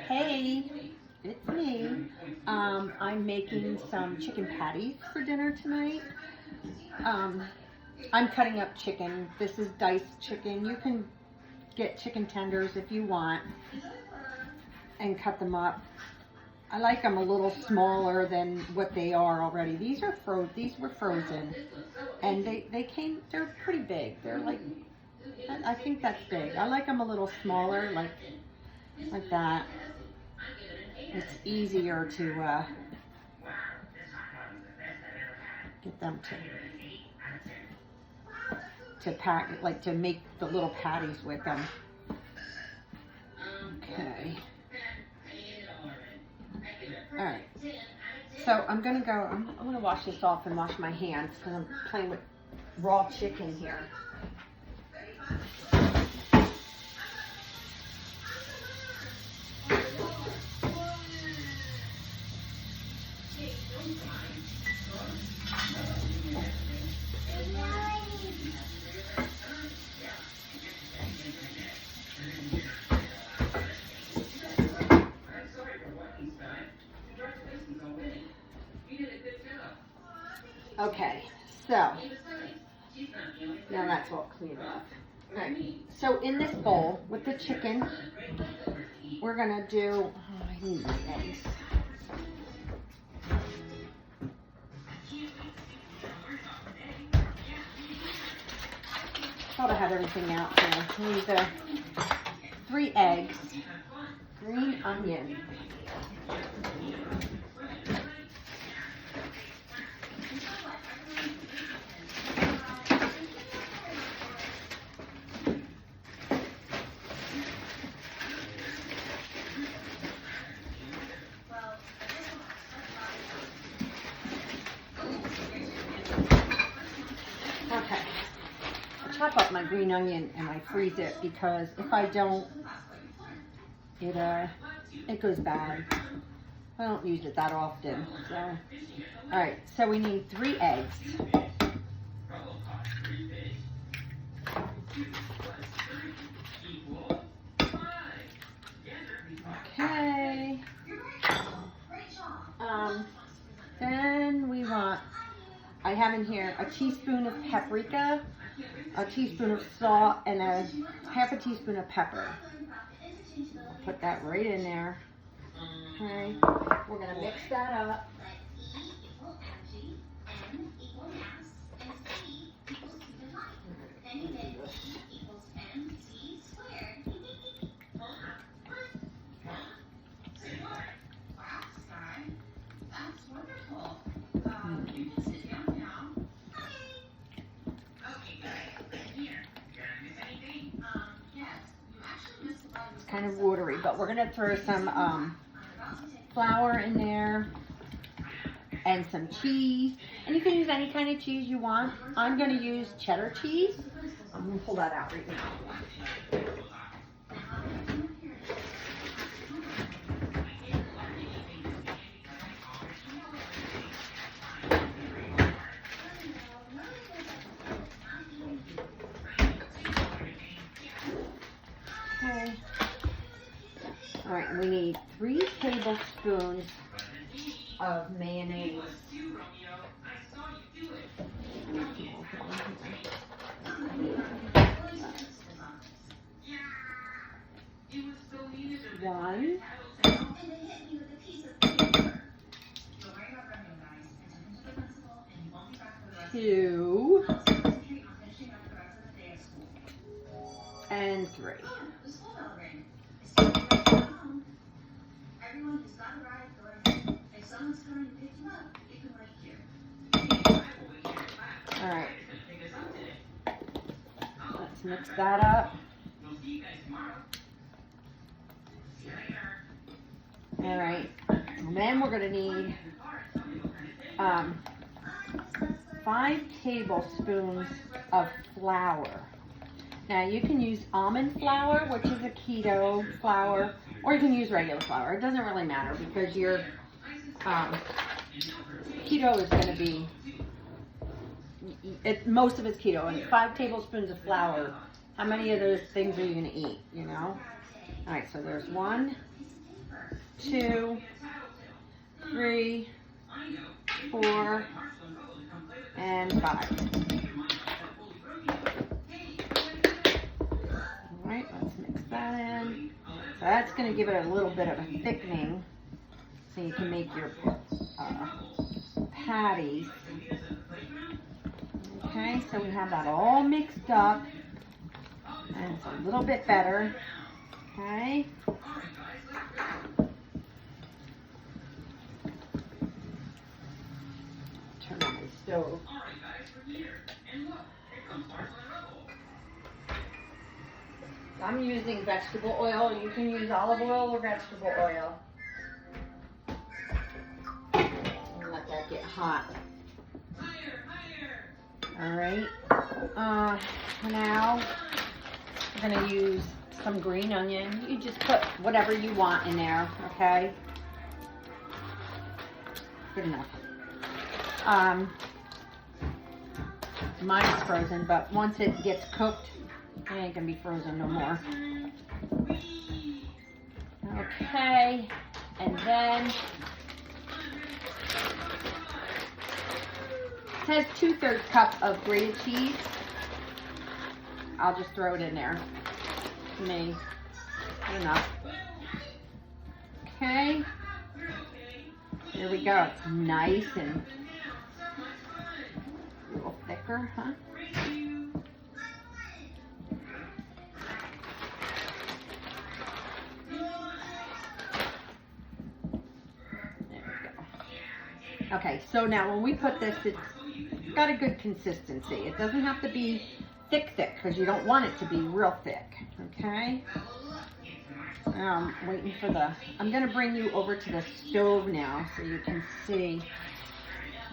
Hey, it's me. I'm making some chicken patties for dinner tonight. I'm cutting up chicken. This is diced chicken. You can get chicken tenders if you want and cut them up. I like them a little smaller than what they are already. These were frozen, and they're pretty big. They're like, I think that's big. I like them a little smaller, like that. It's easier to get them to pack, like to make the little patties with them. Okay. All right. So I'm gonna wash this off and wash my hands because I'm playing with raw chicken here. Okay, so now that's all cleaned up. Okay, so in this bowl with the chicken, we're gonna do, I need my eggs. Thought I had everything out here. We need the 3 eggs, green onion. Okay, I chop up my green onion and I freeze it because if I don't, it goes bad. I don't use it that often. So, all right, so we need 3 eggs. Okay. Then we want, I have in here a teaspoon of paprika, a teaspoon of salt, and half a teaspoon of pepper. I'll put that right in there. Okay, we're gonna mix that up. It's kind of watery, but we're gonna throw some flour in there and some cheese, and you can use any kind of cheese you want. I'm going to use cheddar cheese. I'm going to pull that out right now. Okay. All right, we need 3 tablespoons of mayonnaise. 1, 2, and 3. All right, let's mix that up. All right, and then we're going to need 5 tablespoons of flour. Now you can use almond flour, which is a keto flour, or you can use regular flour. It doesn't really matter because your keto is going to be, most of it's keto, and 5 tablespoons of flour, how many of those things are you going to eat, you know? All right, so there's 1, 2, 3, 4, and 5. Alright, let's mix that in. So that's going to give it a little bit of a thickening so you can make your patties. Okay, so we have that all mixed up and it's a little bit better. Okay. Turn on my stove. I'm using vegetable oil. You can use olive oil or vegetable oil. And let that get hot. Alright. Now we're going to use some green onion. You just put whatever you want in there, okay? Good enough. Mine's frozen, but once it gets cooked, it ain't gonna be frozen no more. Okay, and then it says 2/3 cup of grated cheese. I'll just throw it in there. Me, good enough. Okay, here we go. It's nice and a little thicker, huh? Okay, so now when we put this, it's got a good consistency. It doesn't have to be thick, because you don't want it to be real thick, okay? Waiting for I'm gonna bring you over to the stove now so you can see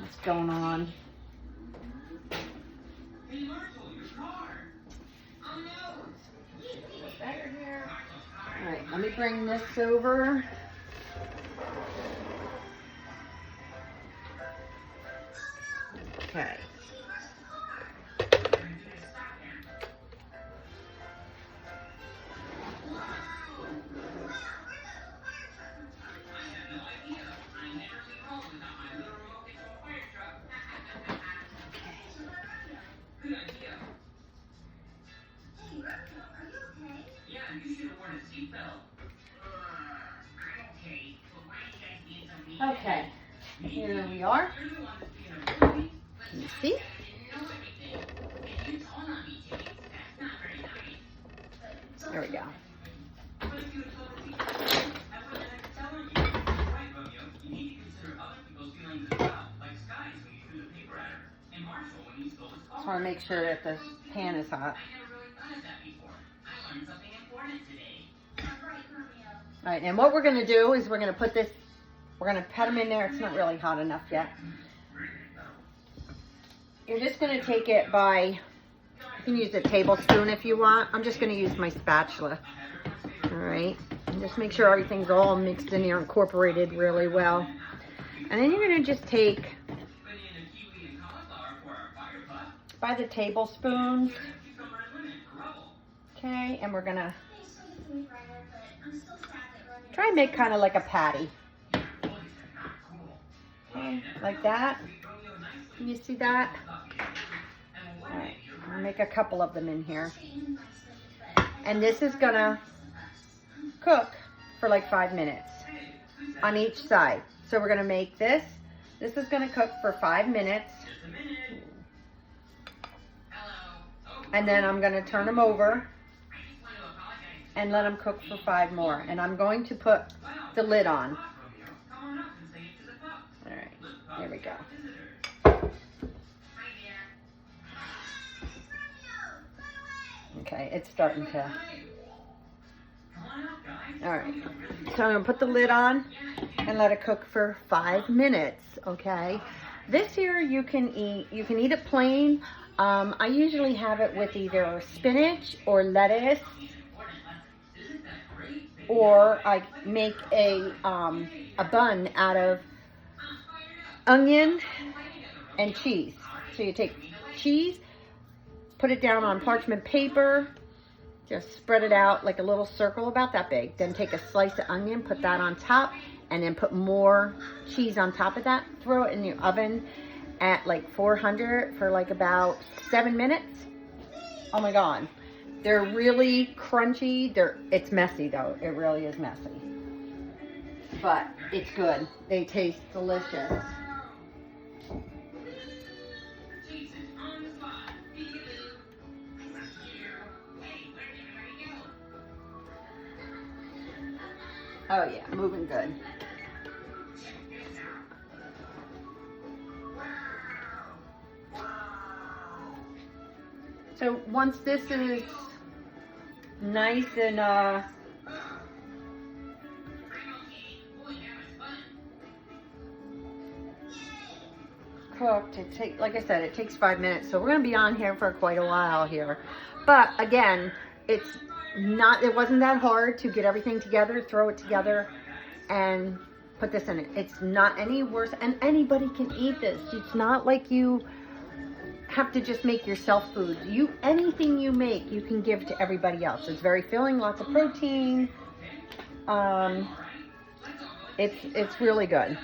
what's going on. All right, let me bring this over. Okay. Okay, here we are. Can you see? There we go. Just want to make sure that the pan is hot. All right, and what we're going to do is we're going to put this, we're going to put them in there. It's not really hot enough yet. You're just going to take it by, you can use a tablespoon if you want. I'm just going to use my spatula. All right, and just make sure everything's all mixed in here, incorporated really well. And then you're going to just take, by the tablespoons, okay, and we're going to try and make kind of like a patty. Okay, like that. Can you see that? All right, I'll make a couple of them in here. And this is gonna cook for like 5 minutes on each side. So we're gonna make this. This is gonna cook for 5 minutes. And then I'm gonna turn them over and let them cook for 5 more. And I'm going to put the lid on. All right, there we go. Okay, it's starting to. All right, so I'm gonna put the lid on and let it cook for 5 minutes, okay? This here you can eat it plain. I usually have it with either spinach or lettuce, or I make a bun out of onion and cheese. So you take cheese, put it down on parchment paper, Just spread it out like a little circle about that big. Then take a slice of onion, put that on top, and then put more cheese on top of that. Throw it in your oven at like 400 for like about 7 minutes. Oh my God. They're really crunchy. It's messy though. It really is messy. But it's good. They taste delicious. Oh yeah, moving good. So once this is nice and cooked, like I said, it takes 5 minutes. So we're gonna be on here for quite a while here. But again, it wasn't that hard to get everything together, throw it together, and put this in it. It's not any worse, and anybody can eat this. It's not like you have to just make yourself food. Anything you make, you can give to everybody else. It's very filling, lots of protein. It's really good.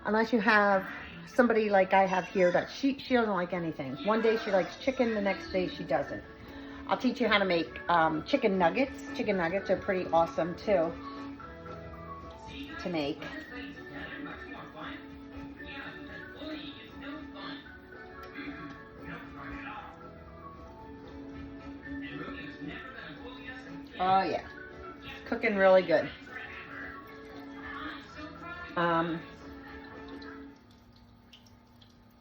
Unless you have somebody like I have here that she doesn't like anything. One day she likes chicken, the next day she doesn't. I'll teach you how to make chicken nuggets. Chicken nuggets are pretty awesome too to make. Oh yeah, it's cooking really good. I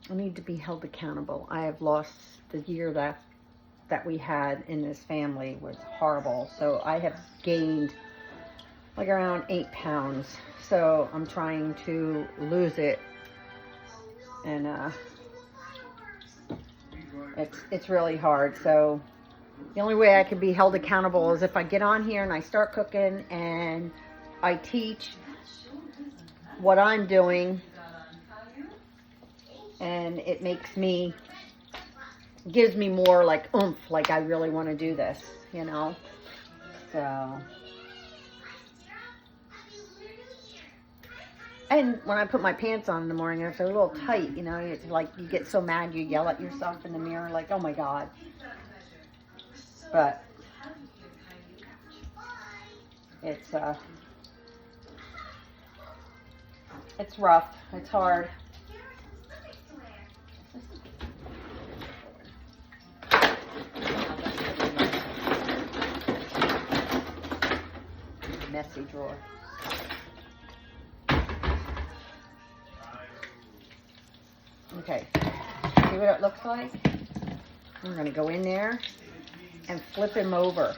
need to be held accountable. I have lost the year that we had in this family was horrible. So I have gained like around 8 pounds. So I'm trying to lose it. And it's really hard. So the only way I can be held accountable is if I get on here and I start cooking and I teach what I'm doing, and it gives me more like oomph, like I really want to do this, you know. So, and when I put my pants on in the morning, if they're a little tight, you know, it's like you get so mad you yell at yourself in the mirror like, oh my God. But it's rough. It's hard. Messy drawer. Okay. See what it looks like? We're going to go in there and flip him over.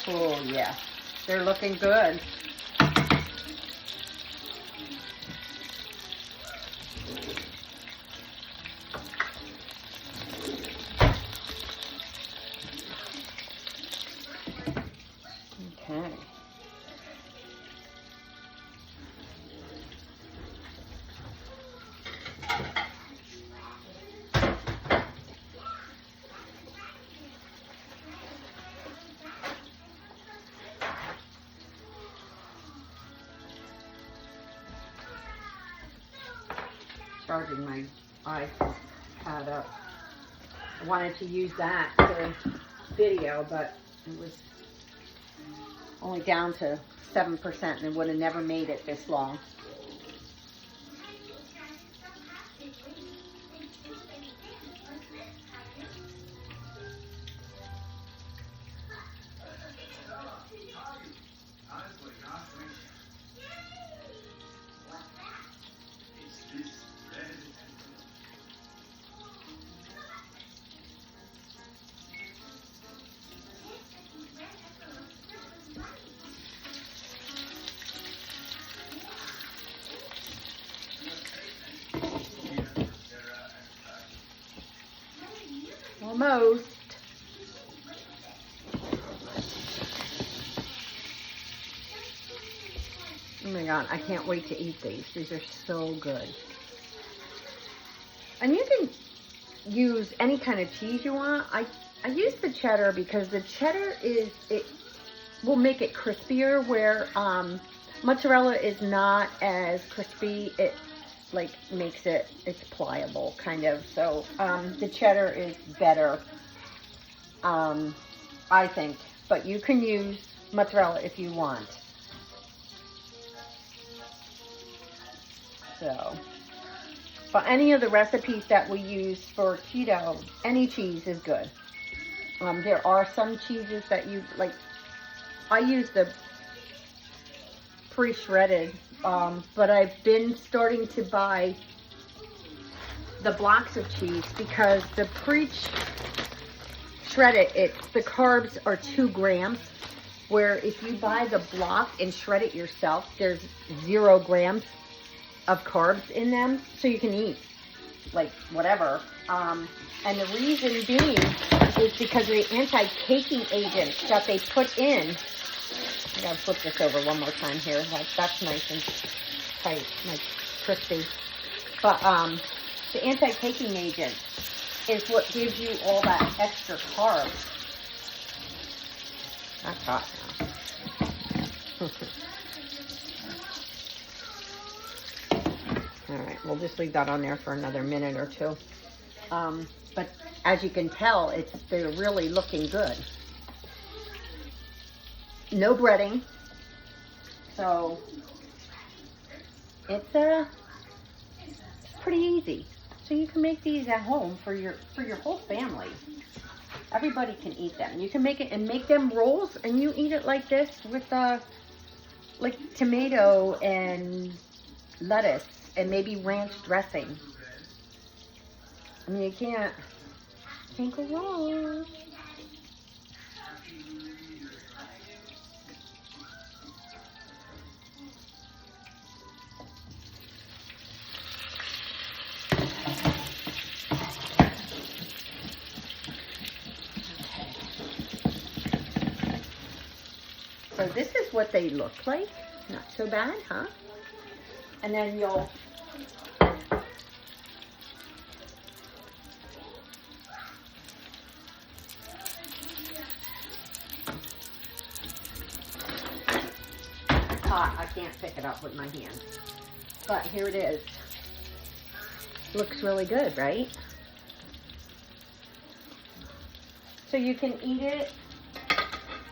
Oh yeah, they're looking good. Okay. Charging my iPad up. I wanted to use that for video, but it was only down to 7% and it would have never made it this long. Almost. God, I can't wait to eat these. These are so good. And you can use any kind of cheese you want. I use the cheddar because the cheddar it will make it crispier, where mozzarella is not as crispy. It like makes it's pliable kind of. So the cheddar is better, I think. But you can use mozzarella if you want. So, but any of the recipes that we use for keto, any cheese is good. There are some cheeses that you like. I use the pre-shredded, but I've been starting to buy the blocks of cheese because the pre-shredded, the carbs are 2 grams, where if you buy the block and shred it yourself, there's 0 grams of carbs in them, so you can eat like whatever. And the reason being is because of the anti-caking agents that they put in. I gotta flip this over one more time here. Like, that's nice and tight, like crispy. But the anti-caking agent is what gives you all that extra carbs. That's hot now. All right, we'll just leave that on there for another minute or two. But as you can tell, they're really looking good. No breading, so it's pretty easy. So you can make these at home for your whole family. Everybody can eat them. You can make them rolls, and you eat it like this with like tomato and lettuce and maybe ranch dressing. I mean, you can't go wrong. So this is what they look like. Not so bad, huh? And then you'll hot. I can't pick it up with my hand. But here it is. Looks really good, right? So you can eat it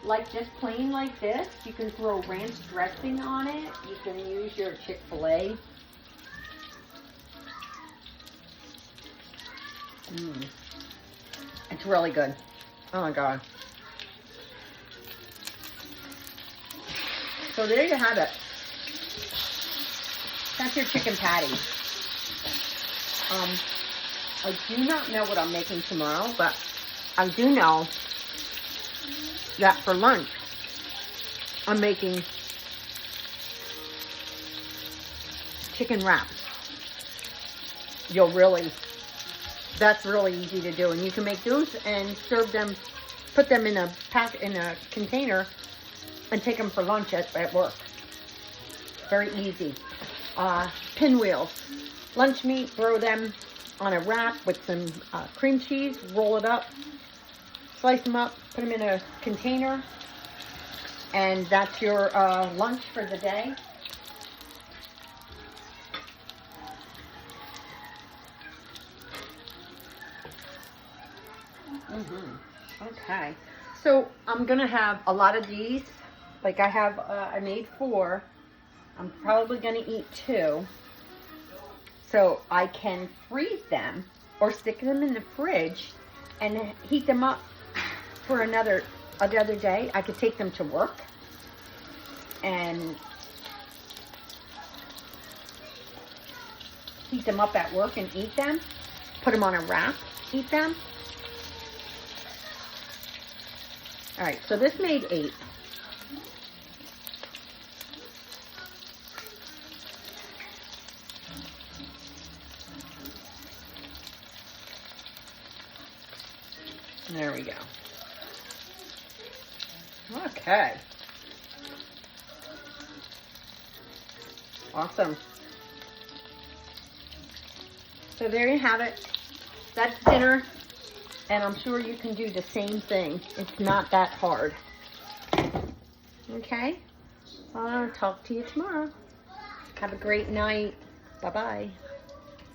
like just plain like this. You can throw ranch dressing on it. You can use your Chick-fil-A. It's really good. Oh my God. So there you have it. That's your chicken patty. I do not know what I'm making tomorrow, but I do know that for lunch, I'm making chicken wraps. That's really easy to do. And you can make those and serve them, put them in a container and take them for lunch at work. Very easy. Pinwheels. Lunch meat, throw them on a wrap with some cream cheese, roll it up, slice them up, put them in a container, and that's your lunch for the day. Okay, so I'm gonna have a lot of these. Like I made 4. I'm probably gonna eat 2. So I can freeze them or stick them in the fridge and heat them up for another day. I could take them to work and heat them up at work and eat them. Put them on a wrap, eat them. All right, so this made 8. There we go. Okay. Awesome. So there you have it. That's dinner. And I'm sure you can do the same thing. It's not that hard. Okay? I'll talk to you tomorrow. Have a great night. Bye-bye.